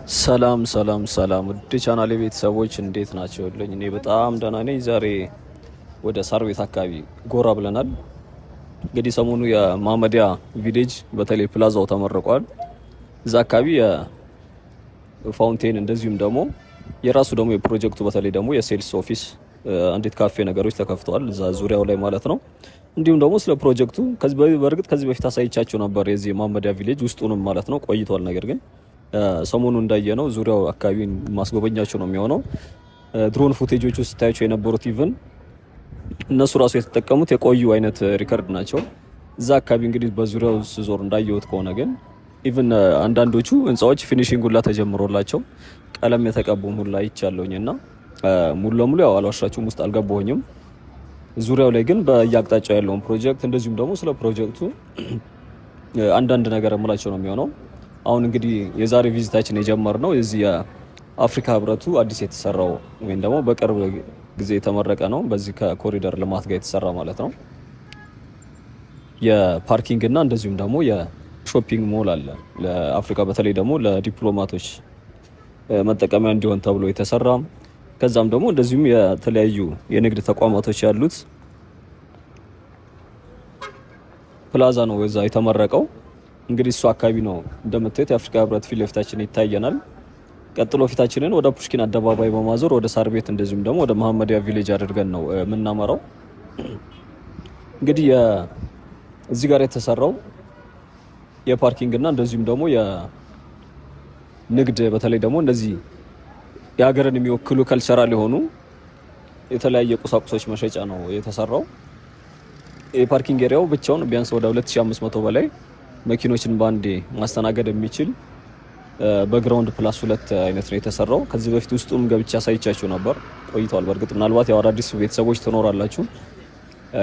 ሰላም ውድ ቻናሌ ቤተሰቦች እንዴት ናቸውልኝ? እኔ በጣም ደህና ነኝ። ዛሬ ወደ ሳር ቤት አካባቢ ጎራ ብለናል። እንግዲህ ሰሞኑ የማመዲያ ቪሌጅ በተለይ ፕላዛው ተመርቋል። እዛ አካባቢ የፋውንቴን እንደዚሁም ደግሞ የራሱ ደግሞ የፕሮጀክቱ በተለይ ደግሞ የሴልስ ኦፊስ አንዲት ካፌ ነገሮች ተከፍተዋል እዛ ዙሪያው ላይ ማለት ነው። እንዲሁም ደግሞ ስለ ፕሮጀክቱ በእርግጥ ከዚህ በፊት አሳይቻቸው ነበር የዚህ ማመዲያ ቪሌጅ ውስጡንም ማለት ነው ቆይቷል። ነገር ግን ሰሞኑ እንዳየነው ዙሪያው አካባቢ ማስጎበኛቸው ነው የሚሆነው። ድሮን ፉቴጆቹ ስታያቸው የነበሩት ኢቭን እነሱ ራሱ የተጠቀሙት የቆዩ አይነት ሪከርድ ናቸው። እዛ አካባቢ እንግዲህ በዙሪያው ስዞር እንዳየሁት ከሆነ ግን ኢቭን አንዳንዶቹ ህንፃዎች ፊኒሺንግ ሁላ ተጀምሮላቸው ቀለም የተቀቡም ሁላ ይቻለውኝ እና ሙሉ ለሙሉ ያው አልዋሻችሁም ውስጥ አልገባሁኝም። ዙሪያው ላይ ግን በየአቅጣጫው ያለውን ፕሮጀክት እንደዚሁም ደግሞ ስለ ፕሮጀክቱ አንዳንድ ነገር የምላቸው ነው የሚሆነው። አሁን እንግዲህ የዛሬ ቪዚታችን የጀመርነው የዚህ የአፍሪካ ህብረቱ አዲስ የተሰራው ወይም ደግሞ በቅርብ ጊዜ የተመረቀ ነው። በዚህ ከኮሪደር ልማት ጋር የተሰራ ማለት ነው። የፓርኪንግ እና እንደዚሁም ደግሞ የሾፒንግ ሞል አለ ለአፍሪካ በተለይ ደግሞ ለዲፕሎማቶች መጠቀሚያ እንዲሆን ተብሎ የተሰራ ከዛም ደግሞ እንደዚሁም የተለያዩ የንግድ ተቋማቶች ያሉት ፕላዛ ነው እዛ የተመረቀው። እንግዲህ እሱ አካባቢ ነው እንደምታዩት የአፍሪካ ህብረት ፊት ለፊታችን ይታየናል። ቀጥሎ ፊታችንን ወደ ፑሽኪን አደባባይ በማዞር ወደ ሳር ቤት እንደዚሁም ደግሞ ወደ መሐመዲያ ቪሌጅ አድርገን ነው የምናመራው። እንግዲህ እዚህ ጋር የተሰራው የፓርኪንግ እና እንደዚሁም ደግሞ የንግድ በተለይ ደግሞ እንደዚህ የሀገርን የሚወክሉ ከልቸራል የሆኑ የተለያየ ቁሳቁሶች መሸጫ ነው የተሰራው። የፓርኪንግ ኤሪያው ብቻውን ቢያንስ ወደ 2500 በላይ መኪኖችን ባንዴ ማስተናገድ የሚችል በግራውንድ ፕላስ 2 አይነት ነው የተሰራው። ከዚህ በፊት ውስጡም ገብቻ ሳይቻችሁ ነበር ቆይቷል። በእርግጥ ምናልባት ያው አዳዲስ ቤተሰቦች ትኖራላችሁ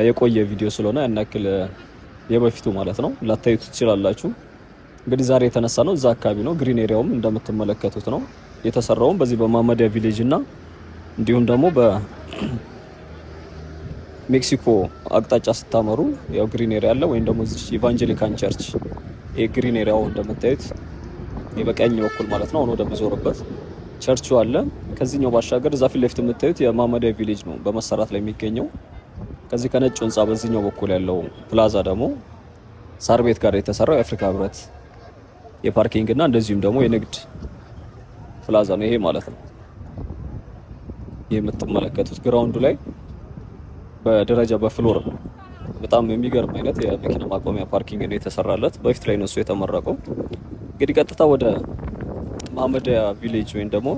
የቆየ ቪዲዮ ስለሆነ ያን ያክል የበፊቱ ማለት ነው ላታዩት ትችላላችሁ። እንግዲህ ዛሬ የተነሳ ነው እዛ አካባቢ ነው። ግሪን ኤሪያውም እንደምትመለከቱት ነው የተሰራውም በዚህ በማመዲያ ቪሌጅ እና እንዲሁም ደግሞ በሜክሲኮ አቅጣጫ ስታመሩ ያው ግሪን ኤሪያ አለ ወይም ደግሞ እዚህ ኢቫንጀሊካን ቸርች ግሪን ኤሪያው እንደምታዩት በቀኝ በኩል ማለት ነው ወደ ምዞርበት ቸርቹ አለ። ከዚህኛው ባሻገር እዛ ፊት ለፊት የምታዩት የማመዲያ ቪሌጅ ነው በመሰራት ላይ የሚገኘው። ከዚህ ከነጭ ህንጻ በዚህኛው በኩል ያለው ፕላዛ ደግሞ ሳር ቤት ጋር የተሰራው የአፍሪካ ህብረት የፓርኪንግ እና እንደዚሁም ደግሞ የንግድ ፕላዛ ነው ይሄ ማለት ነው። የምትመለከቱት ግራውንዱ ላይ በደረጃ በፍሎር በጣም የሚገርም አይነት የመኪና ማቆሚያ ፓርኪንግ ነው የተሰራለት። በፊት ላይ ነው እሱ የተመረቀው። እንግዲህ ቀጥታ ወደ መሐመዲያ ቪሌጅ ወይም ደግሞ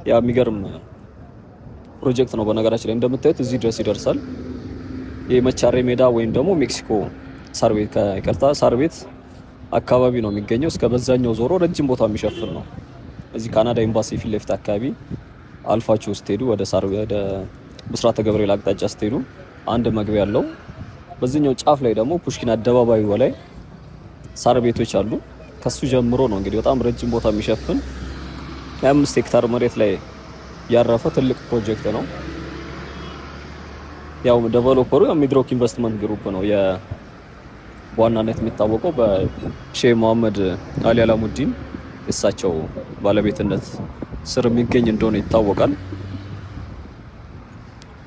ያ የሚገርም ፕሮጀክት ነው። በነገራችን ላይ እንደምታዩት እዚህ ድረስ ይደርሳል። ይሄ መቻሬ ሜዳ ወይም ደግሞ ሜክሲኮ ሳር ቤት ሳር ቤት አካባቢ ነው የሚገኘው። እስከ በዛኛው ዞሮ ረጅም ቦታ የሚሸፍን ነው። እዚህ ካናዳ ኤምባሲ ፊት ለፊት አካባቢ አልፋችሁ ስትሄዱ ወደ ብስራተ ገብርኤል አቅጣጫ ስትሄዱ አንድ መግቢያ ያለው በዚህኛው ጫፍ ላይ ደግሞ ፑሽኪን አደባባይ ላይ ሳር ቤቶች አሉ። ከሱ ጀምሮ ነው እንግዲህ በጣም ረጅም ቦታ የሚሸፍን 25 ሄክታር መሬት ላይ ያረፈ ትልቅ ፕሮጀክት ነው። ያው ዴቨሎፐሩ ሚድሮክ ኢንቨስትመንት ግሩፕ ነው በዋናነት የሚታወቀው በሼህ መሐመድ አሊ አላሙዲን እሳቸው ባለቤትነት ስር የሚገኝ እንደሆነ ይታወቃል።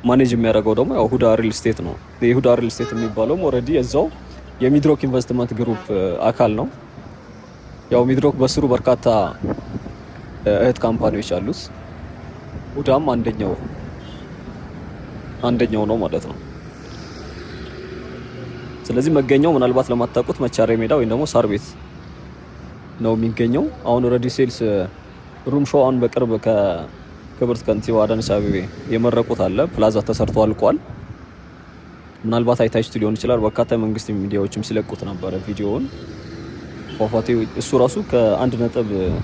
ማኔጅ የሚያደርገው ደግሞ ያው ሁዳ ሪል ስቴት ነው። የሁዳ ሪል ስቴት የሚባለውም ኦልሬዲ እዛው የሚድሮክ ኢንቨስትመንት ግሩፕ አካል ነው። ያው ሚድሮክ በስሩ በርካታ እህት ካምፓኒዎች አሉት። ሁዳም አንደኛው ነው ማለት ነው። ስለዚህ መገኛው ምናልባት ለማታውቁት መቻሬ ሜዳ ወይም ደግሞ ሳር ቤት ነው የሚገኘው። አሁን ኦልሬዲ ሴልስ ሩም ሾው አሁን በቅርብ ከክብርት ከንቲባ አዳነች አቤቤ የመረቁት አለ። ፕላዛ ተሰርቶ አልቋል። ምናልባት አይታችሁት ሊሆን ይችላል። በርካታ መንግስት ሚዲያዎችም ሲለቁት ነበረ ቪዲዮውን። ፏፏቴው እሱ ራሱ ከ1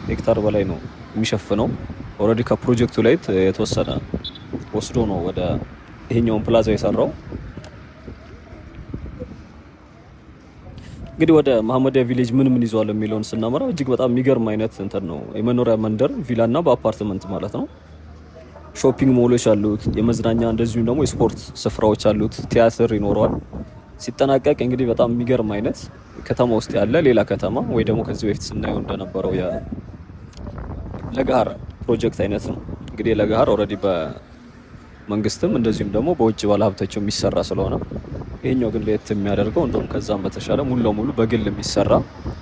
ሄክታር በላይ ነው የሚሸፍነው። ኦልሬዲ ከፕሮጀክቱ ላይ የተወሰነ ወስዶ ነው ወደ ይሄኛውን ፕላዛ የሰራው። እንግዲህ ወደ መሐመዲያ ቪሌጅ ምን ይዟል የሚለውን ስናመራ እጅግ በጣም የሚገርም አይነት እንትን ነው። የመኖሪያ መንደር ቪላና በአፓርትመንት ማለት ነው። ሾፒንግ ሞሎች አሉት፣ የመዝናኛ እንደዚሁም ደግሞ የስፖርት ስፍራዎች አሉት፣ ቲያትር ይኖረዋል። ሲጠናቀቅ እንግዲህ በጣም የሚገርም አይነት ከተማ ውስጥ ያለ ሌላ ከተማ ወይ ደግሞ ከዚህ በፊት ስናየው እንደነበረው የለገሃር ፕሮጀክት አይነት ነው። እንግዲህ ለገሃር ኦልሬዲ በመንግስትም እንደዚሁም ደግሞ በውጭ ባለሀብቶችም የሚሰራ ስለሆነ ይሄኛው ግን ለየት የሚያደርገው እንደውም ከዛም በተሻለ ሙሉ ለሙሉ በግል የሚሰራ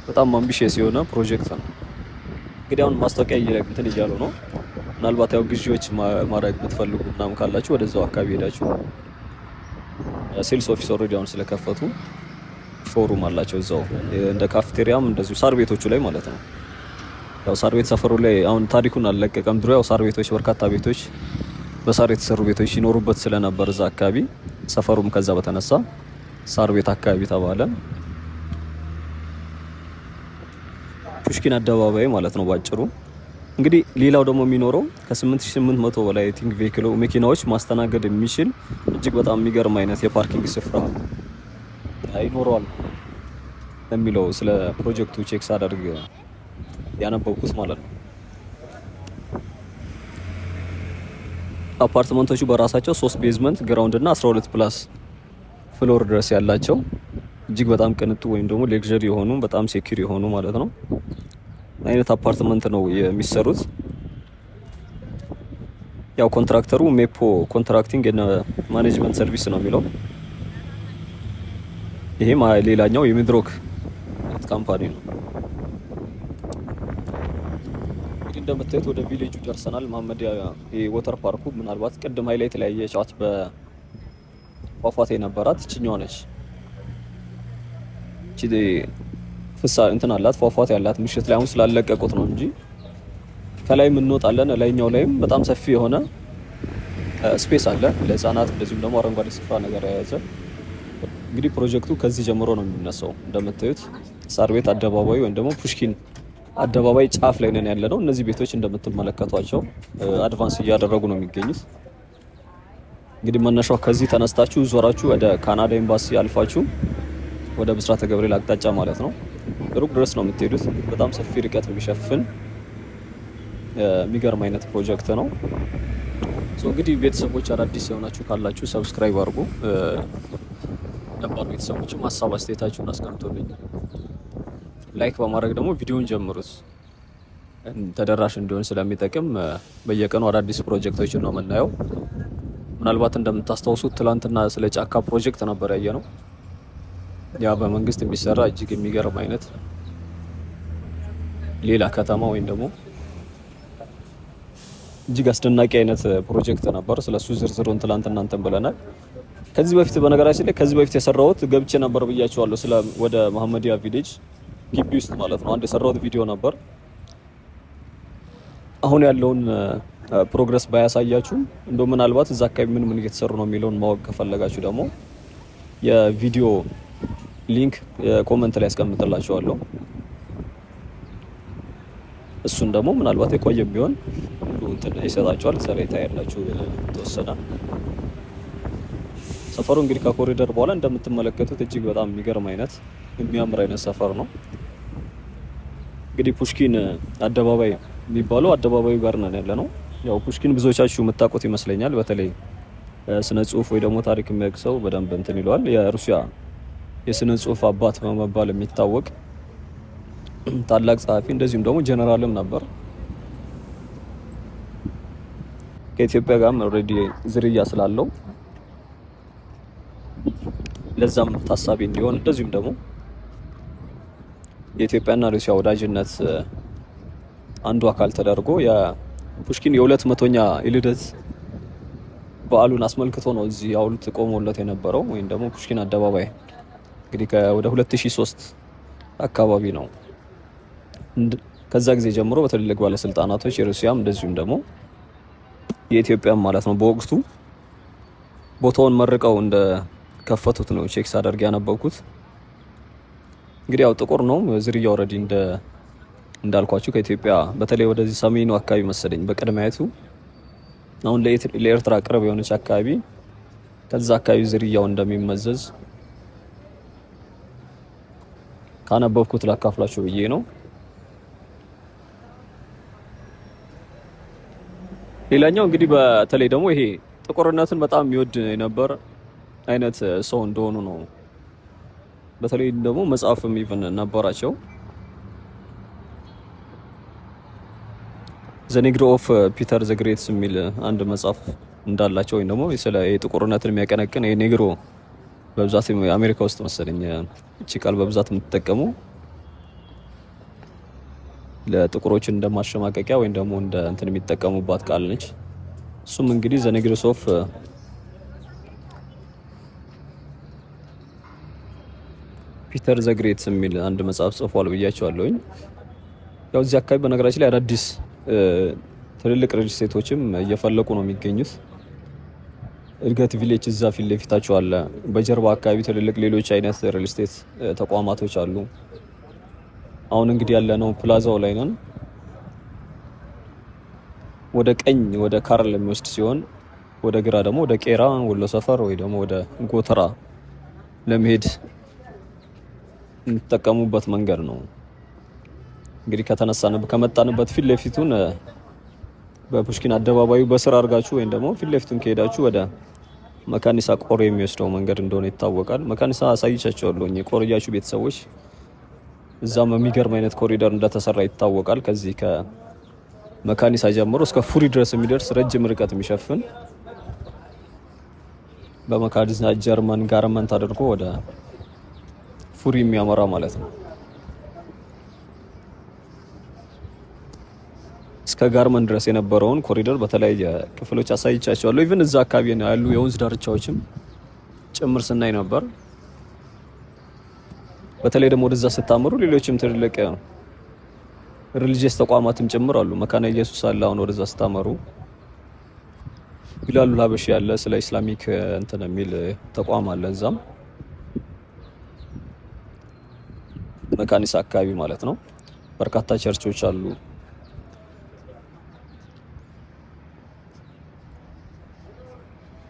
በጣም አምቢሽየስ የሆነ ፕሮጀክት ነው። እንግዲህ አሁን ማስታወቂያ እንትን እያሉ ነው። ምናልባት ያው ግዢዎች ማድረግ የምትፈልጉ ምናምን ካላችሁ ወደዛው አካባቢ ሄዳችሁ ሴልስ ኦፊስ ኦልሬዲ አሁን ስለከፈቱ ሾሩም አላቸው እዛው እንደ ካፍቴሪያም እንደዚሁ ሳር ቤቶቹ ላይ ማለት ነው። ያው ሳር ቤት ሰፈሩ ላይ አሁን ታሪኩን አልለቀቀም። ድሮ ያው ሳር ቤቶች በርካታ ቤቶች በሳር የተሰሩ ቤቶች ሲኖሩበት ስለነበር እዛ አካባቢ ሰፈሩም ከዛ በተነሳ ሳር ቤት አካባቢ ተባለ። ፑሽኪን አደባባይ ማለት ነው ባጭሩ። እንግዲህ ሌላው ደግሞ የሚኖረው ከ8800 በላይ ቲንክ ቬሂክል መኪናዎች ማስተናገድ የሚችል እጅግ በጣም የሚገርም አይነት የፓርኪንግ ስፍራ ይኖረዋል የሚለው ስለ ፕሮጀክቱ ቼክ ሳደርግ ያነበብኩት ማለት ነው። አፓርትመንቶቹ በራሳቸው 3 ቤዝመንት ግራውንድ እና 12 ፕላስ ፍሎር ድረስ ያላቸው እጅግ በጣም ቅንጡ ወይም ደግሞ ሌክዠሪ የሆኑ በጣም ሴኩር የሆኑ ማለት ነው አይነት አፓርትመንት ነው የሚሰሩት። ያው ኮንትራክተሩ ሜፖ ኮንትራክቲንግ እና ማኔጅመንት ሰርቪስ ነው የሚለው። ይሄ ሌላኛው የሚድሮክ ካምፓኒ ነው። እንግዲህ እንደምታዩት ወደ ቪሌጁ ደርሰናል። መሀመዲያ የወተር ፓርኩ ምናልባት ቅድም ላይ የተለያየ ጫት በፏፏቴ ነበራት። እችኛዋ ነች። እቺ ፍሳ እንትን አላት ፏፏቴ ያላት። ምሽት ላይ አሁን ስላለቀቁት ነው እንጂ ከላይ እንወጣለን። ላይኛው ላይም በጣም ሰፊ የሆነ ስፔስ አለ ለህፃናት፣ እንደዚሁም ደግሞ አረንጓዴ ስፍራ ነገር የያዘ። እንግዲህ ፕሮጀክቱ ከዚህ ጀምሮ ነው የሚነሳው። እንደምታዩት ሳር ቤት አደባባይ ወይም ደግሞ ፑሽኪን አደባባይ ጫፍ ላይ ነን ያለ ነው። እነዚህ ቤቶች እንደምትመለከቷቸው አድቫንስ እያደረጉ ነው የሚገኙት። እንግዲህ መነሻው ከዚህ ተነስታችሁ ዞራችሁ ወደ ካናዳ ኤምባሲ አልፋችሁ ወደ ብስራተ ገብርኤል አቅጣጫ ማለት ነው ሩቅ ድረስ ነው የምትሄዱት። በጣም ሰፊ ርቀት የሚሸፍን የሚገርም አይነት ፕሮጀክት ነው። እንግዲህ ቤተሰቦች አዳዲስ የሆናችሁ ካላችሁ ሰብስክራይብ አድርጉ። ነባር ቤተሰቦችም ሀሳብ አስተያየታችሁን አስቀምጡልኝ። ላይክ በማድረግ ደግሞ ቪዲዮውን ጀምሩት። ተደራሽ እንዲሆን ስለሚጠቅም በየቀኑ አዳዲስ ፕሮጀክቶችን ነው የምናየው። ምናልባት እንደምታስታውሱት ትላንትና ስለ ጫካ ፕሮጀክት ነበር ያየ ነው። ያ በመንግስት የሚሰራ እጅግ የሚገርም አይነት ሌላ ከተማ ወይም ደግሞ እጅግ አስደናቂ አይነት ፕሮጀክት ነበር። ስለሱ ዝርዝሩን ትላንትና እንትን ብለናል። ከዚህ በፊት በነገራችን ላይ ከዚህ በፊት የሰራሁት ገብቼ ነበር ብያቸዋለሁ። ስለ ወደ መሀመዲያ ቪሌጅ ግቢ ውስጥ ማለት ነው አንድ የሰራሁት ቪዲዮ ነበር። አሁን ያለውን ፕሮግረስ ባያሳያችሁ እንደው ምናልባት እዛ አካባቢ ምን ምን እየተሰሩ ነው የሚለውን ማወቅ ከፈለጋችሁ ደግሞ የቪዲዮ ሊንክ ኮመንት ላይ ያስቀምጥላችኋለሁ። እሱን ደግሞ ምናልባት የቆየም ቢሆን እንትን ይሰጣችኋል። እዛ ላይ ታያላችሁ ተወሰነ። ሰፈሩ እንግዲህ ከኮሪደር በኋላ እንደምትመለከቱት እጅግ በጣም የሚገርም አይነት የሚያምር አይነት ሰፈር ነው። እንግዲህ ፑሽኪን አደባባይ የሚባለው አደባባዩ ጋር ነን ያለ ነው። ያው ፑሽኪን ብዙዎቻችሁ የምታውቁት ይመስለኛል። በተለይ ስነ ጽሁፍ ወይ ደግሞ ታሪክ የሚያውቅ ሰው በደንብ እንትን ይለዋል። የሩሲያ የስነ ጽሁፍ አባት በመባል የሚታወቅ ታላቅ ጸሐፊ እንደዚሁም ደግሞ ጀነራልም ነበር። ከኢትዮጵያ ጋርም ኦልሬዲ ዝርያ ስላለው ለዛም ታሳቢ እንዲሆን እንደዚሁም ደግሞ የኢትዮጵያና ሩሲያ ወዳጅነት አንዱ አካል ተደርጎ የፑሽኪን የ200ኛ የልደት በዓሉን አስመልክቶ ነው እዚህ ሐውልት ቆሞለት የነበረው ወይም ደግሞ ፑሽኪን አደባባይ እንግዲህ ወደ 2003 አካባቢ ነው። ከዛ ጊዜ ጀምሮ በትልልቅ ባለስልጣናቶች የሩሲያም እንደዚሁም ደግሞ የኢትዮጵያም ማለት ነው በወቅቱ ቦታውን መርቀው እንደ ከፈቱት ነው ቼክ ሳደርግ ያነበብኩት። እንግዲህ ያው ጥቁር ነው ዝርያ ኦልሬዲ እንዳልኳችሁ ከኢትዮጵያ በተለይ ወደዚህ ሰሜኑ አካባቢ መሰለኝ በቅድሚያቱ አሁን ለኤርትራ ቅርብ የሆነች አካባቢ ከዛ አካባቢ ዝርያው እንደሚመዘዝ ካነበብኩት ላካፍላችሁ ብዬ ነው። ሌላኛው እንግዲህ በተለይ ደግሞ ይሄ ጥቁርነትን በጣም የሚወድ የነበር አይነት ሰው እንደሆኑ ነው በተለይ ደግሞ መጽሐፍም ኢቭን ነበራቸው። ዘ ኔግሮ ኦፍ ፒተር ዘ ግሬትስ የሚል አንድ መጽሐፍ እንዳላቸው ወይም ደግሞ ስለ የጥቁርነትን የሚያቀነቅን የኔግሮ በብዛት አሜሪካ ውስጥ መሰለኝ እቺ ቃል በብዛት የምትጠቀሙ ለጥቁሮች እንደማሸማቀቂያ ወይም ደግሞ እንደ እንትን የሚጠቀሙባት ቃል ነች። እሱም እንግዲህ ዘ ኔግሮስ ኦፍ ፒተር ዘ ግሬትስ የሚል አንድ መጽሐፍ ጽፏል ብያቸዋለሁኝ። ያው እዚህ አካባቢ በነገራችን ላይ አዳዲስ ትልልቅ ሪል ስቴቶችም እየፈለቁ ነው የሚገኙት። እድገት ቪሌጅ እዛ ፊት ለፊታቸው አለ። በጀርባ አካባቢ ትልልቅ ሌሎች አይነት ሪል ስቴት ተቋማቶች አሉ። አሁን እንግዲህ ያለነው ፕላዛው ላይ ነን። ወደ ቀኝ ወደ ካርል የሚወስድ ሲሆን ወደ ግራ ደግሞ ወደ ቄራ ወሎ ሰፈር ወይ ደግሞ ወደ ጎተራ ለመሄድ የምትጠቀሙበት መንገድ ነው። እንግዲህ ከመጣንበት ፊት ለፊቱን በፑሽኪን አደባባዩ በስራ አድርጋችሁ ወይም ደግሞ ፊት ለፊቱን ከሄዳችሁ ወደ መካኒሳ ቆሬ የሚወስደው መንገድ እንደሆነ ይታወቃል። መካኒሳ አሳይቻችኋለሁ የቆርያችሁ ቤተሰቦች። እዛም የሚገርም አይነት ኮሪደር እንደተሰራ ይታወቃል። ከዚህ ከመካኒሳ ጀምሮ እስከ ፉሪ ድረስ የሚደርስ ረጅም ርቀት የሚሸፍን በመካኒሳ ጀርመን ጋርመንት አድርጎ ወደ ፉሪ የሚያመራ ማለት ነው። እስከ ጋርመን ድረስ የነበረውን ኮሪደር በተለያየ ክፍሎች አሳይቻቸዋለሁ። ኢቭን እዛ አካባቢ ያሉ የወንዝ ዳርቻዎችም ጭምር ስናይ ነበር። በተለይ ደግሞ ወደዛ ስታመሩ ሌሎችም ትልልቅ ሪሊጂየስ ተቋማትም ጭምር አሉ። መካነ ኢየሱስ አለ። አሁን ወደዛ ስታመሩ ቢላሉ ሀበሺ ያለ ስለ ኢስላሚክ እንትን የሚል ተቋም አለ እዛም መካኒሳ አካባቢ ማለት ነው። በርካታ ቸርቾች አሉ።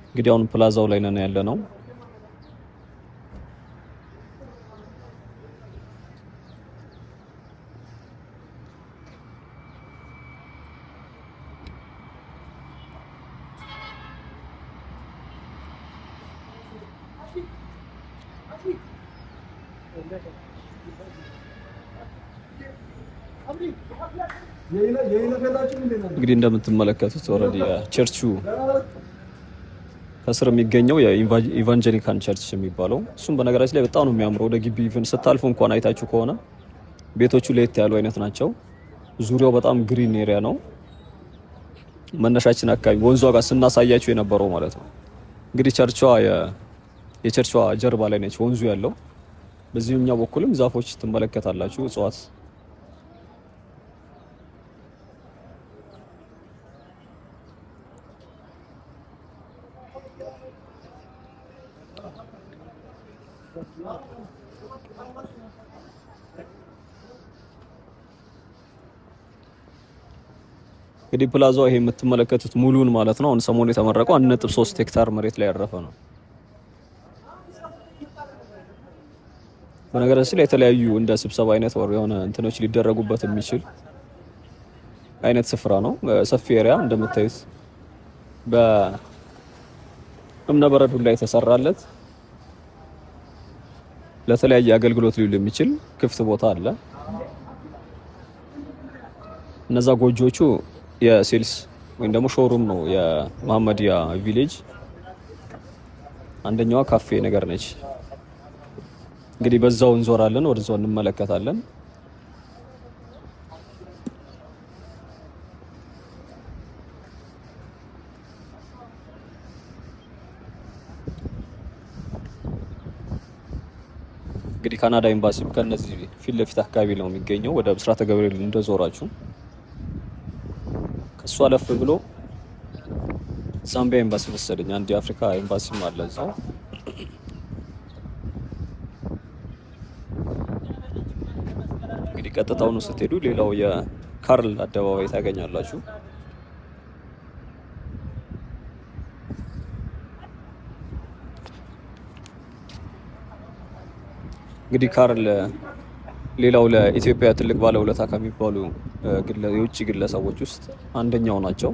እንግዲህ አሁን ፕላዛው ላይ ነን ያለ ነው። እንግዲህ እንደምትመለከቱት ኦልሬዲ ቸርቹ ከስር የሚገኘው የኢቫንጀሊካን ቸርች የሚባለው እሱም በነገራችን ላይ በጣም ነው የሚያምረው። ወደ ግቢ ኢቭን ስታልፉ እንኳን አይታችሁ ከሆነ ቤቶቹ ለየት ያሉ አይነት ናቸው። ዙሪያው በጣም ግሪን ኤሪያ ነው። መነሻችን አካባቢ ወንዟ ጋር ስናሳያችሁ የነበረው ማለት ነው። እንግዲህ የቸርቿ ጀርባ ላይ ነች ወንዙ ያለው። በዚህኛው በኩልም ዛፎች ትመለከታላችሁ፣ እጽዋት። እንግዲህ ፕላዛው ይሄ የምትመለከቱት ሙሉን ማለት ነው። አሁን ሰሞኑን የተመረቀው 1.3 ሄክታር መሬት ላይ ያረፈ ነው። በነገራችን ላይ የተለያዩ እንደ ስብሰባ አይነት ወር የሆነ እንትኖች ሊደረጉበት የሚችል አይነት ስፍራ ነው። ሰፊ ኤሪያ እንደምታዩት በእምነበረዱ ላይ የተሰራለት ለተለያየ አገልግሎት ሊውል የሚችል ክፍት ቦታ አለ። እነዛ ጎጆቹ የሴልስ ወይም ደግሞ ሾሩም ነው የመሐመዲያ ቪሌጅ። አንደኛዋ ካፌ ነገር ነች። እንግዲህ በዛው እንዞራለን፣ ወደዛው እንመለከታለን። እንግዲህ ካናዳ ኤምባሲ ከነዚህ ፊት ለፊት አካባቢ ነው የሚገኘው። ወደ ብስራተ ገብርኤል እንደዞራችሁ ከሱ አለፍ ብሎ ዛምቢያ ኤምባሲ መሰለኝ አንድ የአፍሪካ ኤምባሲም አለ እዛው። እንግዲህ ቀጥታውን ስትሄዱ ሌላው የካርል አደባባይ ታገኛላችሁ። እንግዲህ ካርል ሌላው ለኢትዮጵያ ትልቅ ባለውለታ ከሚባሉ የውጭ ግለሰቦች ውስጥ አንደኛው ናቸው።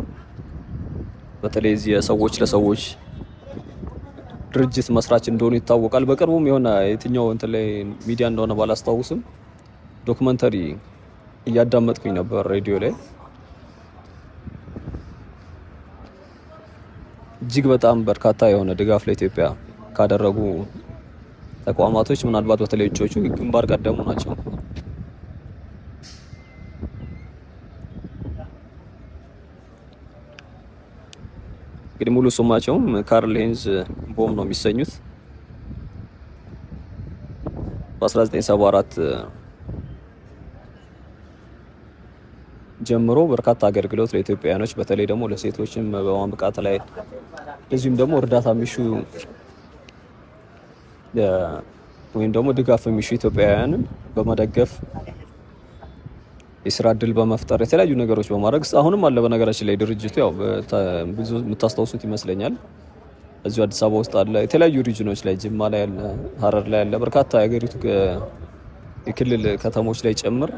በተለይ እዚህ የሰዎች ለሰዎች ድርጅት መስራች እንደሆኑ ይታወቃል። በቅርቡም የሆነ የትኛው እንትን ላይ ሚዲያ እንደሆነ ባላስታውስም ዶክመንተሪ እያዳመጥኩኝ ነበር ሬዲዮ ላይ። እጅግ በጣም በርካታ የሆነ ድጋፍ ለኢትዮጵያ ካደረጉ ተቋማቶች ምናልባት በተለይ እጩዎቹ ግንባር ቀደሙ ናቸው። እንግዲህ ሙሉ ስማቸውም ካርል ሄንዝ ቦም ነው የሚሰኙት። በ1974 ጀምሮ በርካታ አገልግሎት ለኢትዮጵያውያኖች በተለይ ደግሞ ለሴቶችም በማብቃት ላይ እንደዚሁም ደግሞ እርዳታ የሚሹ ወይም ደግሞ ድጋፍ የሚሹ ኢትዮጵያውያንን በመደገፍ የስራ እድል በመፍጠር የተለያዩ ነገሮች በማድረግ አሁንም አለ። በነገራችን ላይ ድርጅቱ ያው ብዙ የምታስታውሱት ይመስለኛል እዚሁ አዲስ አበባ ውስጥ አለ፣ የተለያዩ ሪጅኖች ላይ ጅማ ላይ አለ፣ ሀረር ላይ አለ፣ በርካታ የሀገሪቱ የክልል ከተሞች ላይ ጭምር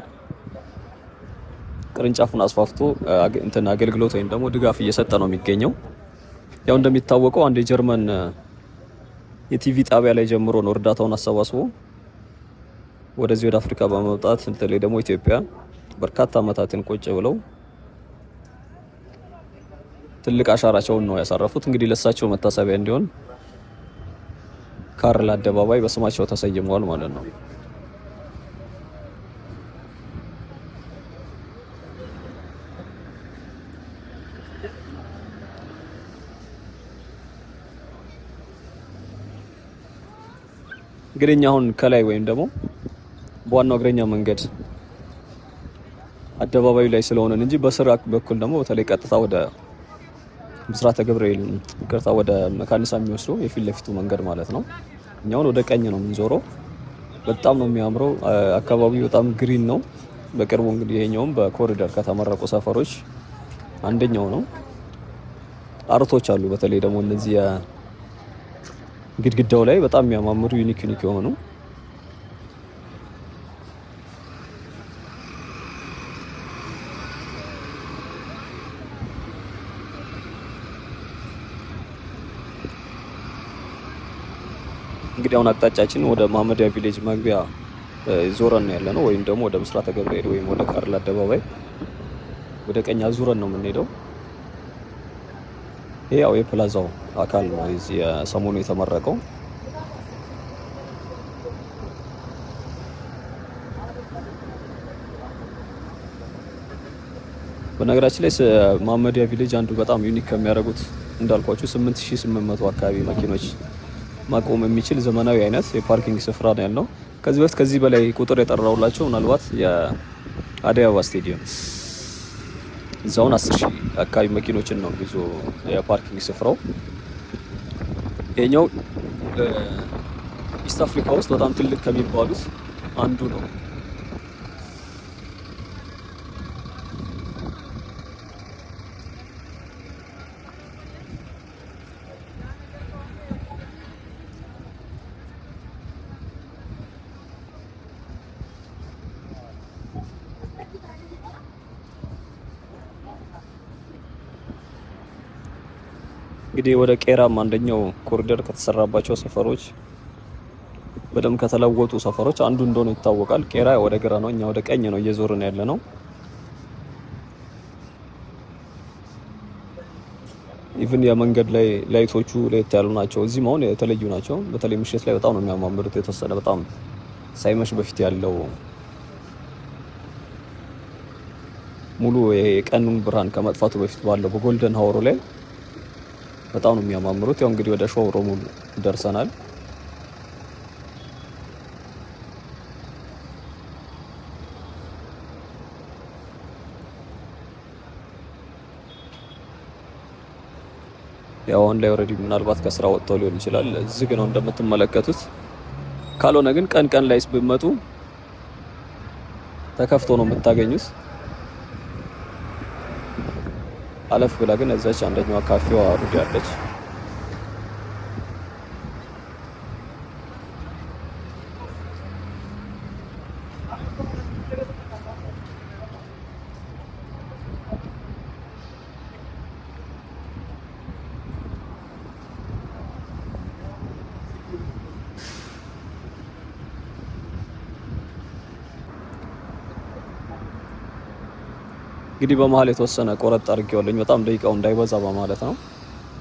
ቅርንጫፉን አስፋፍቶ እንትን አገልግሎት ወይም ደግሞ ድጋፍ እየሰጠ ነው የሚገኘው። ያው እንደሚታወቀው አንድ የጀርመን የቲቪ ጣቢያ ላይ ጀምሮ ነው እርዳታውን አሰባስቦ ወደዚህ ወደ አፍሪካ በመምጣት በተለይ ደግሞ ኢትዮጵያ በርካታ ዓመታትን ቁጭ ብለው ትልቅ አሻራቸውን ነው ያሳረፉት። እንግዲህ ለሳቸው መታሰቢያ እንዲሆን ካርል አደባባይ በስማቸው ተሰይመዋል ማለት ነው። እንግዲህ አሁን ከላይ ወይም ደግሞ በዋናው እግረኛ መንገድ አደባባዩ ላይ ስለሆነን እንጂ በስራ በኩል ደግሞ በተለይ ቀጥታ ወደ ብስራተ ገብርኤል ቀጥታ ወደ መካኒሳ የሚወስደው የፊት ለፊቱ መንገድ ማለት ነው። እኛውን ወደ ቀኝ ነው የምንዞረው። በጣም ነው የሚያምረው። አካባቢው በጣም ግሪን ነው። በቅርቡ እንግዲህ ይሄኛውም በኮሪደር ከተመረቁ ሰፈሮች አንደኛው ነው። አርቶች አሉ። በተለይ ደግሞ እነዚህ ግድግዳው ላይ በጣም የሚያማምሩ ዩኒክ የሆኑ እንግዲህ አሁን አቅጣጫችን ወደ መሀመዲያ ቪሌጅ መግቢያ ዞረን ያለ ነው፣ ወይም ደግሞ ወደ ብስራተ ገብርኤል ወይም ወደ ካርል አደባባይ ወደ ቀኝ ዙረን ነው የምንሄደው። ይሄ ያው የፕላዛው አካል ነው እዚህ ሰሞኑ የተመረቀው። በነገራችን ላይ መሀመዲያ ቪሌጅ አንዱ በጣም ዩኒክ ከሚያደርጉት እንዳልኳችሁ 8800 አካባቢ መኪኖች ማቆም የሚችል ዘመናዊ አይነት የፓርኪንግ ስፍራ ነው ያለው። ከዚህ በፊት ከዚህ በላይ ቁጥር የጠራውላቸው ምናልባት የአዲስ አበባ ስቴዲየም እዛውን 10,000 አካባቢ መኪኖችን ነው ብዙ የፓርኪንግ ስፍራው። ይሄኛው ኢስት አፍሪካ ውስጥ በጣም ትልቅ ከሚባሉት አንዱ ነው። እንግዲህ ወደ ቄራም አንደኛው ኮሪደር ከተሰራባቸው ሰፈሮች በደም ከተለወጡ ሰፈሮች አንዱ እንደሆነ ይታወቃል። ቄራ ወደ ግራ ነው፣ እኛ ወደ ቀኝ ነው እየዞርን ያለ ነው። ኢቭን የመንገድ ላይ ላይቶቹ ለየት ያሉ ናቸው። እዚህም አሁን የተለዩ ናቸው። በተለይ ምሽት ላይ በጣም ነው የሚያማምሩት። የተወሰነ በጣም ሳይመሽ በፊት ያለው ሙሉ የቀኑን ብርሃን ከመጥፋቱ በፊት ባለው በጎልደን ሀወሩ ላይ በጣም ነው የሚያማምሩት። ያው እንግዲህ ወደ ሾውሩሙ ደርሰናል። ያው አሁን ላይ ኦልሬዲ ምናልባት ከስራ ወጥተው ሊሆን ይችላል። ዝግ ነው እንደምትመለከቱት። ካልሆነ ግን ቀን ላይ ብትመጡ ተከፍቶ ነው የምታገኙት። አለፍ ብላ ግን እዛች አንደኛዋ ካፌዋ ሩድ ያለች እንግዲህ በመሀል የተወሰነ ቆረጥ አድርጌዋለሁ በጣም ደቂቃው እንዳይበዛ በማለት ነው።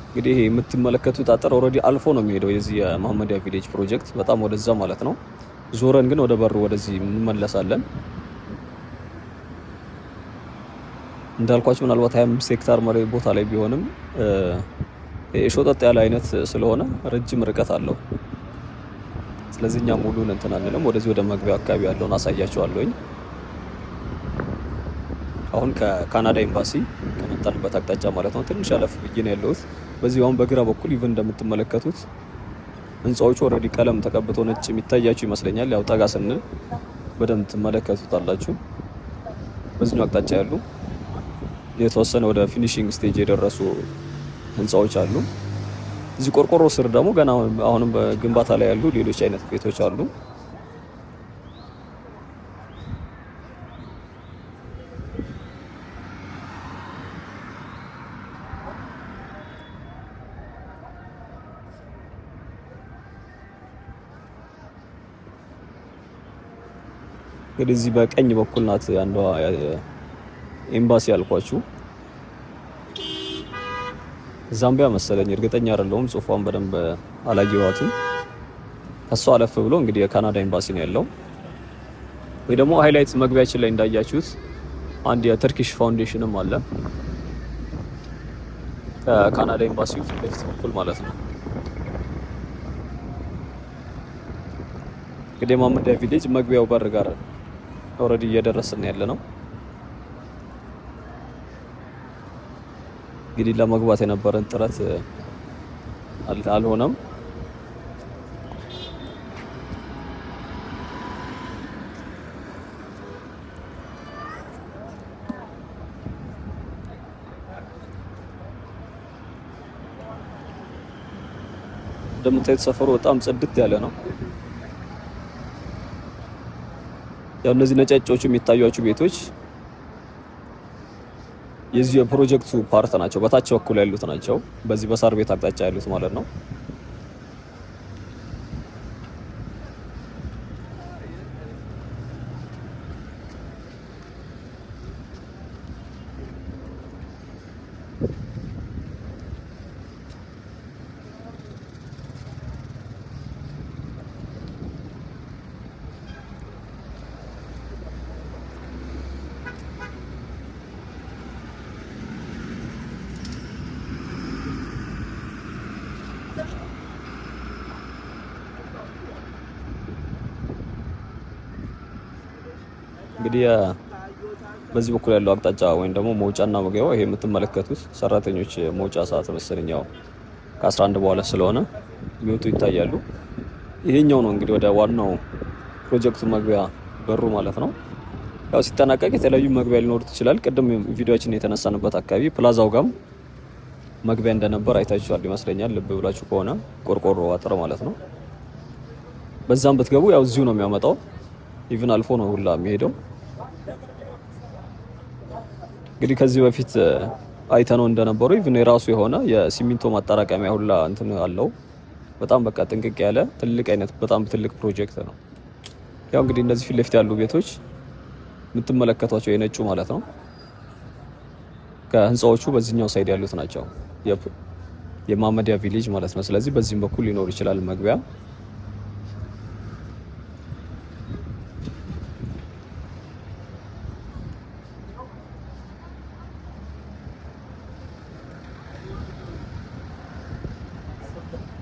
እንግዲህ ይሄ የምትመለከቱት አጥር ኦልሬዲ አልፎ ነው የሚሄደው የዚህ የመሐመዲያ ቪሌጅ ፕሮጀክት በጣም ወደዛ ማለት ነው። ዞረን ግን ወደ በሩ ወደዚህ እንመለሳለን። እንዳልኳችሁ ምናልባት 25 ሄክታር መሬት ቦታ ላይ ቢሆንም ሾጠጥ ያለ አይነት ስለሆነ ረጅም ርቀት አለው። ስለዚህ እኛ ሙሉን እንትን አንልም። ወደዚህ ወደ መግቢያው አካባቢ ያለውን አሳያችኋለሁኝ። አሁን ከካናዳ ኤምባሲ ከመጣንበት አቅጣጫ ማለት ነው ትንሽ አለፍ ብዬ ነው ያለሁት። በዚህ አሁን በግራ በኩል ኢቭን እንደምትመለከቱት ህንጻዎቹ ኦልሬዲ ቀለም ተቀብቶ ነጭ የሚታያችሁ ይመስለኛል። ያው ጠጋ ስንል በደንብ ትመለከቱታላችሁ። በዚህኛው አቅጣጫ ያሉ የተወሰነ ወደ ፊኒሺንግ ስቴጅ የደረሱ ህንጻዎች አሉ። እዚህ ቆርቆሮ ስር ደግሞ ገና አሁንም በግንባታ ላይ ያሉ ሌሎች አይነት ቤቶች አሉ። እንግዲህ እዚህ በቀኝ በኩል ናት አንዷ ኤምባሲ ያልኳችሁ። ዛምቢያ መሰለኝ እርግጠኛ አይደለሁም። ጽሁፏን በደንብ አላየኋትም። ከሷ አለፍ ብሎ እንግዲህ የካናዳ ኤምባሲ ነው ያለው። ወይ ደግሞ ሃይላይት መግቢያችን ላይ እንዳያችሁት አንድ የቱርኪሽ ፋውንዴሽንም አለ ከካናዳ ኤምባሲ ፊት ለፊት በኩል ማለት ነው። እንግዲህ መሐመዲያ ቪሌጅ መግቢያው በር ጋር ኦልሬዲ እየደረስን ያለ ነው። እንግዲህ ለመግባት የነበረን ጥረት አልሆነም። እንደምታዩት ሰፈሩ በጣም ጽድት ያለ ነው። ያው እነዚህ ነጫጮቹ የሚታዩአችሁ ቤቶች የዚህ የፕሮጀክቱ ፓርት ናቸው። በታች በኩል ያሉት ናቸው። በዚህ በሳር ቤት አቅጣጫ ያሉት ማለት ነው። እንግዲህ በዚህ በኩል ያለው አቅጣጫ ወይም ደግሞ መውጫና መግቢያው ይሄ የምትመለከቱት ሰራተኞች መውጫ ሰዓት መሰለኝ ያው ከ11 በኋላ ስለሆነ የሚወጡ ይታያሉ። ይሄኛው ነው እንግዲህ ወደ ዋናው ፕሮጀክቱ መግቢያ በሩ ማለት ነው። ያው ሲጠናቀቅ የተለያዩ መግቢያ ሊኖሩት ይችላል። ቅድም ቪዲዮአችን የተነሳንበት አካባቢ ፕላዛው ጋም መግቢያ እንደነበር አይታችኋል ይመስለኛል። ልብ ብላችሁ ከሆነ ቆርቆሮ አጥር ማለት ነው። በዛም ብትገቡ ያው እዚሁ ነው የሚያመጣው። ኢቭን አልፎ ነው ሁላ የሚሄደው። እንግዲህ ከዚህ በፊት አይተነው እንደነበሩ ኢቭን የራሱ የሆነ የሲሚንቶ ማጠራቀሚያ ሁላ እንትን አለው። በጣም በቃ ጥንቅቅ ያለ ትልቅ አይነት በጣም ትልቅ ፕሮጀክት ነው። ያው እንግዲህ እነዚህ ፊት ለፊት ያሉ ቤቶች የምትመለከቷቸው የነጩ ማለት ነው ከህንጻዎቹ በዚህኛው ሳይድ ያሉት ናቸው የመሐመዲያ ቪሌጅ ማለት ነው። ስለዚህ በዚህም በኩል ሊኖር ይችላል መግቢያ።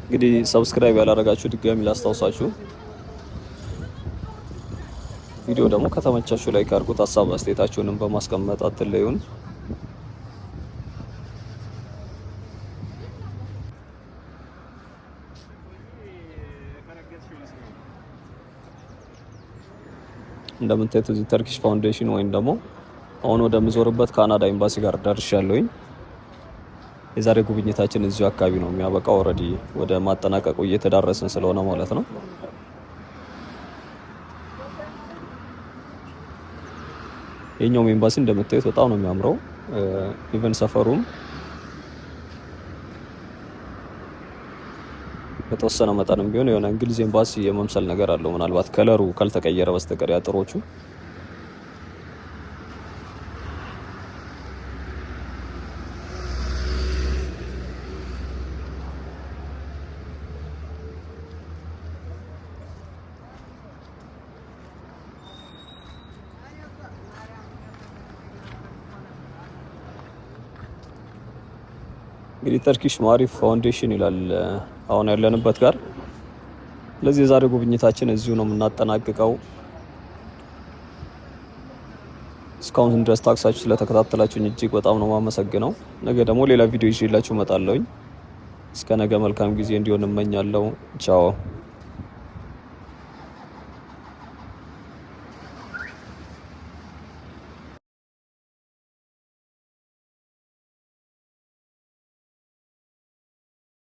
እንግዲህ ሰብስክራይብ ያላደረጋችሁ ድጋሚ ላስታውሳችሁ። ቪዲዮ ደግሞ ከተመቻችሁ ላይክ አድርጉት። ሀሳብ አስተያየታችሁንም በማስቀመጥ አትለዩን። እንደምታዩት እዚህ ተርኪሽ ፋውንዴሽን ወይም ደግሞ አሁን ወደምዞርበት ካናዳ ኤምባሲ ጋር ደርሻለሁኝ። የዛሬ ጉብኝታችን እዚሁ አካባቢ ነው የሚያበቃው። ኦልሬዲ ወደ ማጠናቀቁ እየተዳረስን ስለሆነ ማለት ነው። የኛው ኤምባሲ እንደምታዩት በጣም ነው የሚያምረው። ኢቨን ሰፈሩም በተወሰነ መጠንም ቢሆን የሆነ እንግሊዝ ኤምባሲ የመምሰል ነገር አለው። ምናልባት ከለሩ ካልተቀየረ በስተቀር ያጥሮቹ እንግዲህ ተርኪሽ ማሪፍ ፋውንዴሽን ይላል አሁን ያለንበት ጋር። ለዚህ የዛሬ ጉብኝታችን እዚሁ ነው የምናጠናቅቀው። እስካሁን ድረስ ታክሳችሁ ስለተከታተላችሁኝ እጅግ በጣም ነው የማመሰግነው። ነገ ደግሞ ሌላ ቪዲዮ ይዤላችሁ እመጣለሁኝ። እስከ ነገ መልካም ጊዜ እንዲሆን እመኛለሁ። ቻው